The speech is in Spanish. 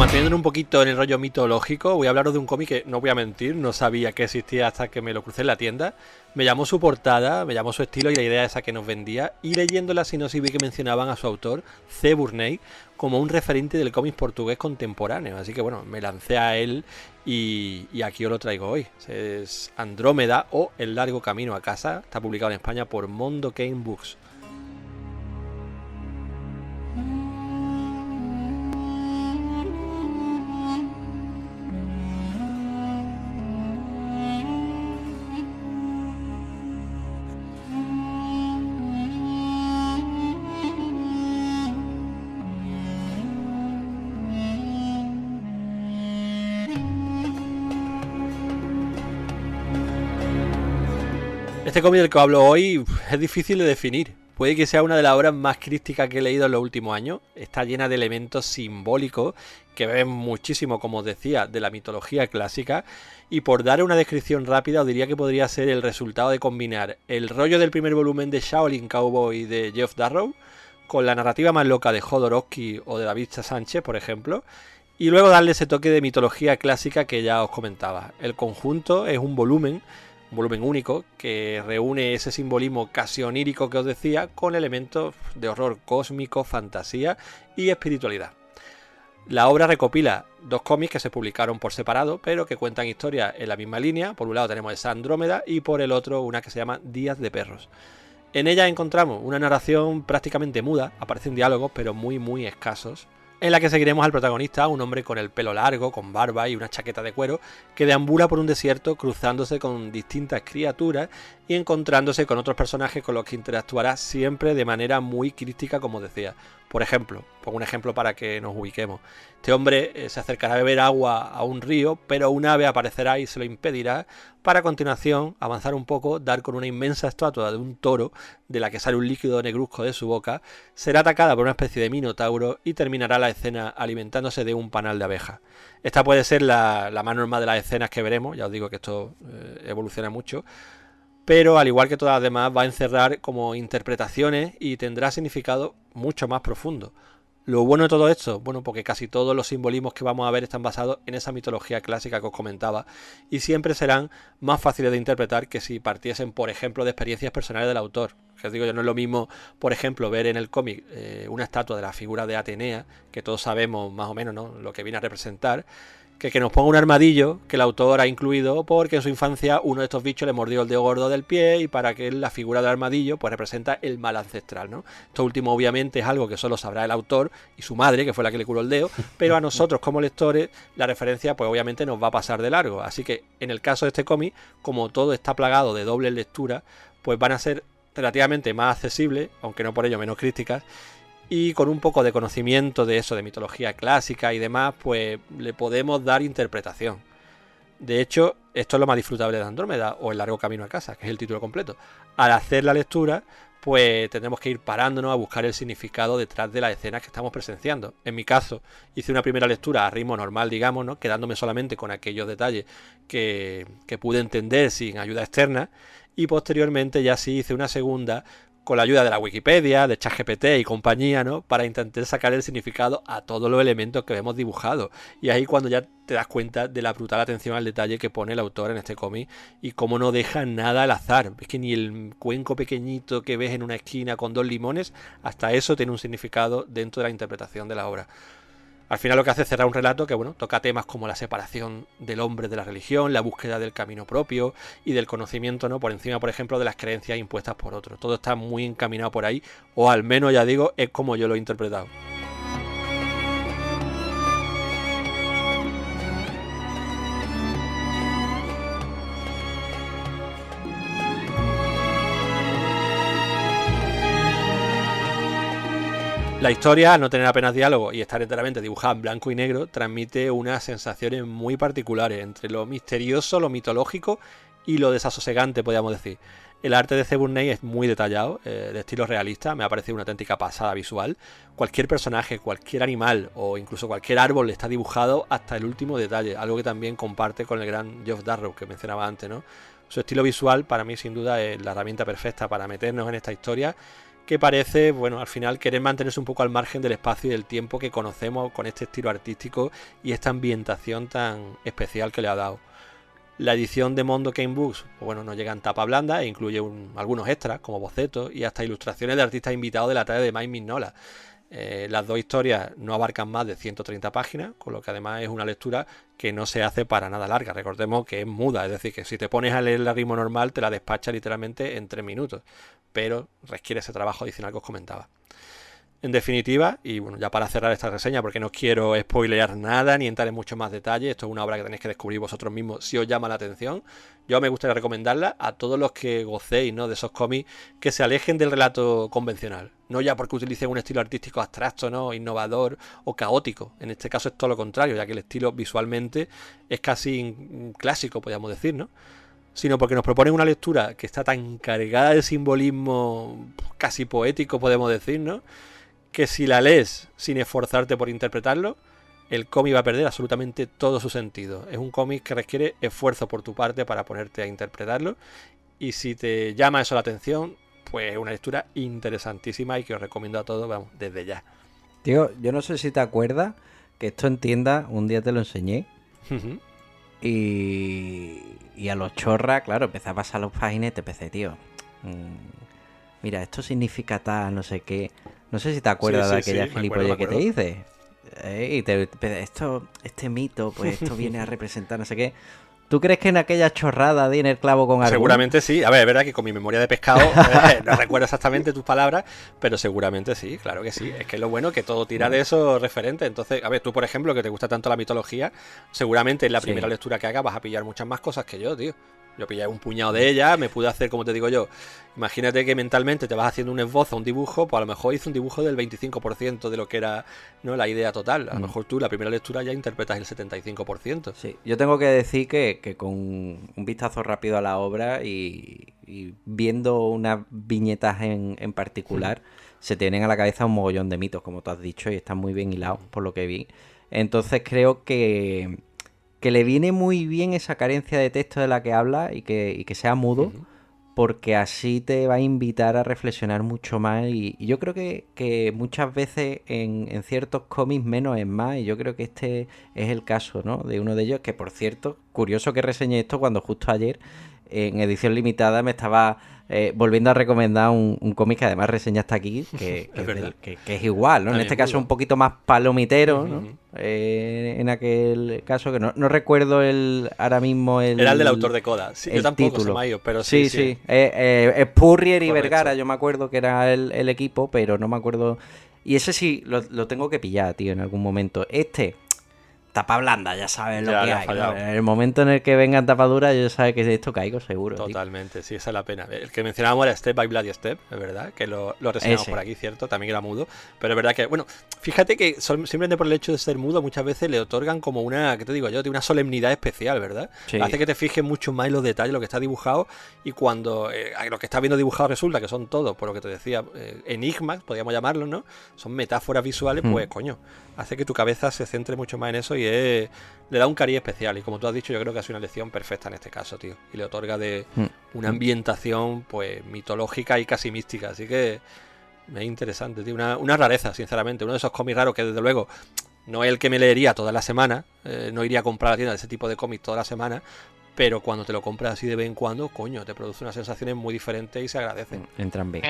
Manteniendo un poquito en el rollo mitológico, voy a hablaros de un cómic que, no voy a mentir, no sabía que existía hasta que me lo crucé en la tienda. Me llamó su portada, me llamó su estilo y la idea esa que nos vendía. Y leyendo la sinopsis vi que mencionaban a su autor, C. Burney, como un referente del cómic portugués contemporáneo. Así que bueno, me lancé a él y aquí os lo traigo hoy. Es Andrómeda o El largo camino a casa. Está publicado en España por Mondo Cane Books. Este cómic del que hablo hoy es difícil de definir. Puede que sea una de las obras más crípticas que he leído en los últimos años. Está llena de elementos simbólicos que ven muchísimo, como os decía, de la mitología clásica. Y por dar una descripción rápida, os diría que podría ser el resultado de combinar el rollo del primer volumen de Shaolin Cowboy de Geoff Darrow con la narrativa más loca de Jodorowsky o de David Sánchez, por ejemplo, y luego darle ese toque de mitología clásica que ya os comentaba. El conjunto es un volumen único que reúne ese simbolismo casi onírico que os decía con elementos de horror cósmico, fantasía y espiritualidad. La obra recopila dos cómics que se publicaron por separado, pero que cuentan historias en la misma línea. Por un lado tenemos esa Andrómeda y por el otro una que se llama Días de Perros. En ella encontramos una narración prácticamente muda, aparecen diálogos pero muy escasos, en la que seguiremos al protagonista, un hombre con el pelo largo, con barba y una chaqueta de cuero, que deambula por un desierto cruzándose con distintas criaturas y encontrándose con otros personajes con los que interactuará siempre de manera muy críptica, como decía. Por ejemplo, pongo un ejemplo para que nos ubiquemos. Este hombre se acercará a beber agua a un río, pero un ave aparecerá y se lo impedirá, para a continuación avanzar un poco, dar con una inmensa estatua de un toro, de la que sale un líquido negruzco de su boca, será atacada por una especie de minotauro y terminará la escena alimentándose de un panal de abeja. Esta puede ser la más normal de las escenas que veremos, ya os digo que esto evoluciona mucho, pero al igual que todas las demás va a encerrar como interpretaciones y tendrá significado mucho más profundo. Lo bueno de todo esto, bueno, porque casi todos los simbolismos que vamos a ver están basados en esa mitología clásica que os comentaba y siempre serán más fáciles de interpretar que si partiesen, por ejemplo, de experiencias personales del autor. Que os digo yo, no es lo mismo, por ejemplo, ver en el cómic una estatua de la figura de Atenea, que todos sabemos más o menos, ¿no?, lo que viene a representar, que nos ponga un armadillo que el autor ha incluido porque en su infancia uno de estos bichos le mordió el dedo gordo del pie y para que la figura del armadillo pues representa el mal ancestral, ¿no? Esto último obviamente es algo que solo sabrá el autor y su madre, que fue la que le curó el dedo, pero a nosotros como lectores la referencia pues obviamente nos va a pasar de largo. Así que en el caso de este cómic, como todo está plagado de dobles lecturas, pues van a ser relativamente más accesibles, aunque no por ello menos críticas, y con un poco de conocimiento de eso, de mitología clásica y demás, pues le podemos dar interpretación. De hecho, esto es lo más disfrutable de Andrómeda, o El largo camino a casa, que es el título completo. Al hacer la lectura, pues tendremos que ir parándonos a buscar el significado detrás de las escenas que estamos presenciando. En mi caso, hice una primera lectura a ritmo normal, digamos, ¿no?, quedándome solamente con aquellos detalles que pude entender sin ayuda externa, y posteriormente ya sí hice una segunda con la ayuda de la Wikipedia, de ChatGPT y compañía, ¿no?, para intentar sacar el significado a todos los elementos que vemos dibujados. Y ahí cuando ya te das cuenta de la brutal atención al detalle que pone el autor en este cómic y cómo no deja nada al azar. Es que ni el cuenco pequeñito que ves en una esquina con dos limones, hasta eso tiene un significado dentro de la interpretación de la obra. Al final lo que hace es cerrar un relato que, bueno, toca temas como la separación del hombre de la religión, la búsqueda del camino propio y del conocimiento, ¿no?, por encima, por ejemplo, de las creencias impuestas por otros. Todo está muy encaminado por ahí, o al menos, ya digo, es como yo lo he interpretado. La historia, al no tener apenas diálogo y estar enteramente dibujada en blanco y negro, transmite unas sensaciones muy particulares entre lo misterioso, lo mitológico y lo desasosegante, podríamos decir. El arte de C. Burney es muy detallado, de estilo realista, me ha parecido una auténtica pasada visual. Cualquier personaje, cualquier animal o incluso cualquier árbol está dibujado hasta el último detalle, algo que también comparte con el gran Geoff Darrow que mencionaba antes, ¿no? Su estilo visual para mí sin duda es la herramienta perfecta para meternos en esta historia que parece, bueno, al final querer mantenerse un poco al margen del espacio y del tiempo que conocemos con este estilo artístico y esta ambientación tan especial que le ha dado. La edición de Mondo Cane Books, pues bueno, no llega en tapa blanda e incluye algunos extras como bocetos y hasta ilustraciones de artistas invitados de la talla de Mike Mignola. Las dos historias no abarcan más de 130 páginas, con lo que además es una lectura que no se hace para nada larga. Recordemos que es muda, es decir, que si te pones a leer a ritmo normal te la despacha literalmente en 3 minutos, pero requiere ese trabajo adicional que os comentaba. En definitiva, y bueno, ya para cerrar esta reseña, porque no quiero spoilear nada ni entrar en mucho más detalle, esto es una obra que tenéis que descubrir vosotros mismos si os llama la atención. Yo me gustaría recomendarla a todos los que gocéis, ¿no?, de esos cómics que se alejen del relato convencional. No ya porque utilicen un estilo artístico abstracto, ¿no?, innovador o caótico. En este caso es todo lo contrario, ya que el estilo visualmente es casi clásico, podríamos decir, ¿no? Sino porque nos proponen una lectura que está tan cargada de simbolismo casi poético, podemos decir, ¿no?, que si la lees sin esforzarte por interpretarlo, el cómic va a perder absolutamente todo su sentido. Es un cómic que requiere esfuerzo por tu parte para ponerte a interpretarlo, y si te llama eso la atención, pues es una lectura interesantísima y que os recomiendo a todos, vamos, desde ya. Tío, yo no sé si te acuerdas que esto en tienda un día te lo enseñé y a los chorras, claro, empecé a pasar las páginas y te empecé, tío, mira, esto significa tal, no sé qué. No sé si te acuerdas de aquella gilipollez que te hice. Este mito, pues esto viene a representar no sé qué. ¿Tú crees que en aquella chorrada di en el clavo con algo? Seguramente sí. A ver, es verdad que con mi memoria de pescado no recuerdo exactamente tus palabras, pero seguramente sí, claro que sí. Es que lo bueno que todo tira de esos referentes. Entonces, a ver, tú por ejemplo, que te gusta tanto la mitología, seguramente en la primera lectura que hagas vas a pillar muchas más cosas que yo, tío. Yo pillé un puñado de ellas, me pude hacer, como te digo yo, imagínate que mentalmente te vas haciendo un esbozo, un dibujo, pues a lo mejor hice un dibujo del 25% de lo que era, ¿no?, la idea total. A lo mejor tú la primera lectura ya interpretas el 75%. Sí, yo tengo que decir que con un vistazo rápido a la obra y viendo unas viñetas en particular, se te vienen a la cabeza un mogollón de mitos, como tú has dicho, y están muy bien hilados, por lo que vi. Entonces creo que le viene muy bien esa carencia de texto de la que habla y que sea mudo, porque así te va a invitar a reflexionar mucho más y yo creo que muchas veces en ciertos cómics menos es más, y yo creo que este es el caso, ¿no?, de uno de ellos, que por cierto, curioso que reseñé esto cuando justo ayer en edición limitada me estaba volviendo a recomendar un cómic que además reseñaste aquí, que es igual, ¿no? En este caso un poquito más palomitero, ¿no? En aquel caso que no recuerdo ahora mismo era el del autor de Coda. Sí, yo tampoco se me ha ido, pero sí. Spurrier y Vergara, yo me acuerdo que era el equipo, pero no me acuerdo. Y ese sí lo tengo que pillar, tío, en algún momento. Tapa blanda, ya sabes lo que hay, ¿no? En el momento en el que vengan tapaduras, yo sé que de esto caigo seguro. Totalmente, tío. Sí, esa es la pena. El que mencionábamos era Step by Bloody Step, es verdad, que lo reseñamos por aquí, cierto, también era mudo, pero es verdad que, bueno, fíjate que simplemente por el hecho de ser mudo muchas veces le otorgan como una, ¿qué te digo yo?, una solemnidad especial, ¿verdad? Sí. Hace que te fijes mucho más en los detalles, lo que está dibujado, y cuando lo que estás viendo dibujado resulta que son todos, por lo que te decía, enigmas, podríamos llamarlos, ¿no? Son metáforas visuales, pues coño, hace que tu cabeza se centre mucho más en eso y le da un cariz especial. Y como tú has dicho, yo creo que ha sido una lección perfecta en este caso, tío. Y le otorga de una ambientación, pues, mitológica y casi mística. Así que es interesante, tío. Una rareza, sinceramente. Uno de esos cómics raros que, desde luego, no es el que me leería toda la semana. No iría a comprar a la tienda de ese tipo de cómics toda la semana. Pero cuando te lo compras así de vez en cuando, coño, te produce unas sensaciones muy diferentes y se agradecen. Entran bien.